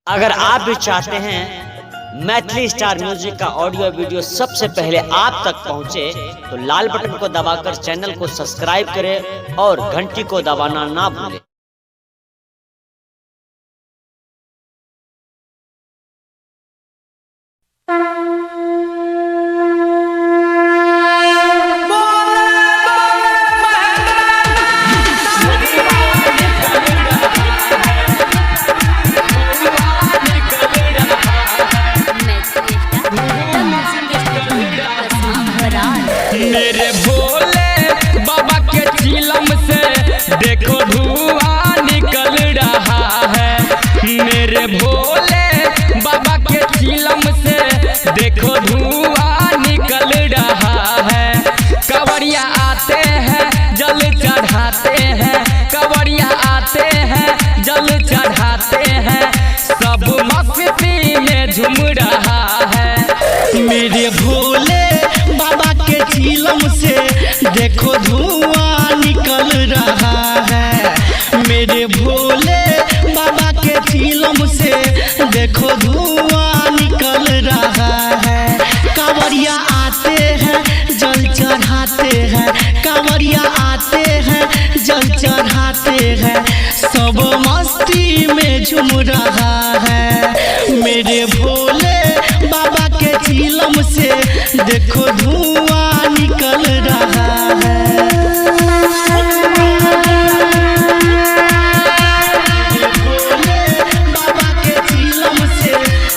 अगर आप भी चाहते हैं मैथिली स्टार म्यूजिक का ऑडियो वीडियो सबसे पहले आप तक पहुंचे तो लाल बटन को दबाकर चैनल को सब्सक्राइब करें और घंटी को दबाना ना भूलें। मेरे भोले बाबा के चिलम से देखो धुआं निकल रहा है। मेरे भोले बाबा के चिलम से देखो धुआं निकल रहा है। कवरिया आते हैं जल चढ़ाते हैं, कवरिया आते हैं जल चढ़ाते हैं, सब मस्ती में झूम रहा है। मेरे भोले बाबा के चिलम से देखो धुआं निकल रहा है। मेरे भोले बाबा के चिलम से देखो धुआं निकल रहा है। कांवरिया आते हैं जल चढ़ाते हैं, कांवरिया आते हैं जल चढ़ाते हैं, सब मस्ती में झूम रहा है। मेरे भोले बाबा के चिलम से देखो धुआं निकल रहा है। भोले बाबा के चिलम से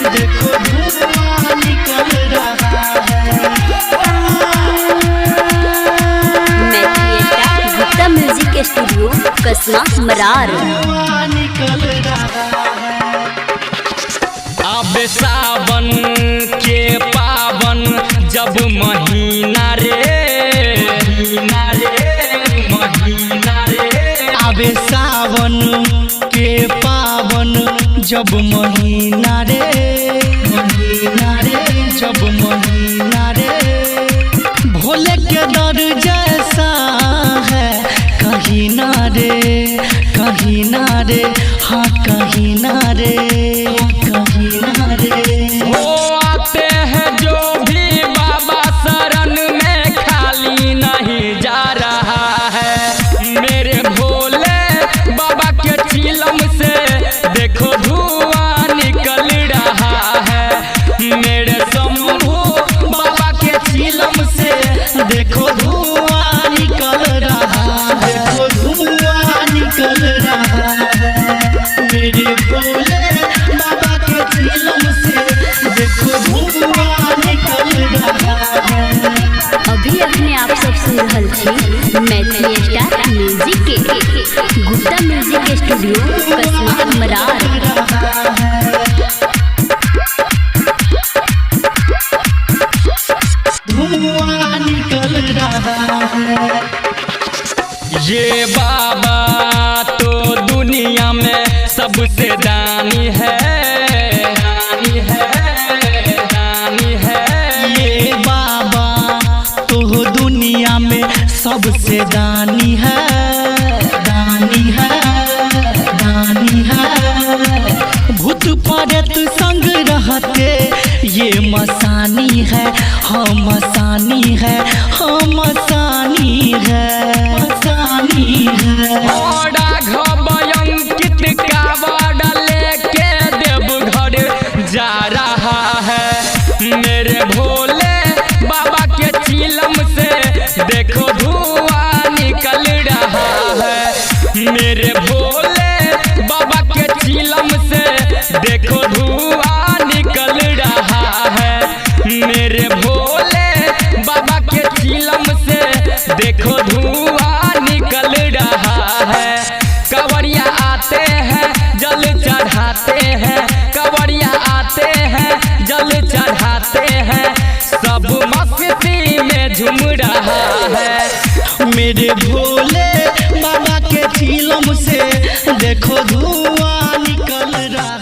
देखो धुआं निकल रहा है। Maithili star Gupta music studio Kasma Marar. धुआं निकल रहा है। अब सावन के पावन जब महीना रे, महीना रे आवे सावन के पावन जब महीना रे, जब महीना रे, भोले के दर जैसा है कहीं ना रे, कहीं ना रे, हाँ कहीं ना रे, कहीं ना रे। वो आते हैं जो भी बाबा शरण में खाली नहीं जा रहा है। मेरे भोले बाबा के चिलम से देखो धुआं निकल रहा है। मेरे शंभू बाबा के चिलम से देखो धुआं निकल रहा है, देखो धुआं निकल रहा है। मेरे भोले बाबा के चिलम से देखो धुआं निकल रहा है। अभी अपने आप सब सुन रहल छी मैथिली स्टार म्यूजिक के गुप्ता म्यूजिक स्टूडियो कसमा मरार। धुआं निकल रहा है। ये बाबा तो दुनिया में सबसे दानी है, दानी है, दानी है। ये बाबा तो दुनिया में सबसे दानी है, दानी है, दानी है। भूत प्रेत संग रहते ये मसानी है, हम मसानी है, हम मसानी है, मसानी है। बड़ा घबयंकित कावड़ लेके देवघर जा रहा है। मेरे भोले बाबा के चिलम से देखो धुआं निकल रहा है। मेरे भोले बाबा के चिलम से देखो धुआं निकल रहा है। मेरे भोले बाबा के चिलम से देखो धुआं निकल रहा है। कवरिया आते हैं जल चढ़ाते हैं, कवरिया आते हैं जल चढ़ाते हैं, सब मस्ती में झूम रहा है। मेरे भोले बाबा के चिलम से देखो धुआं निकल रहा है।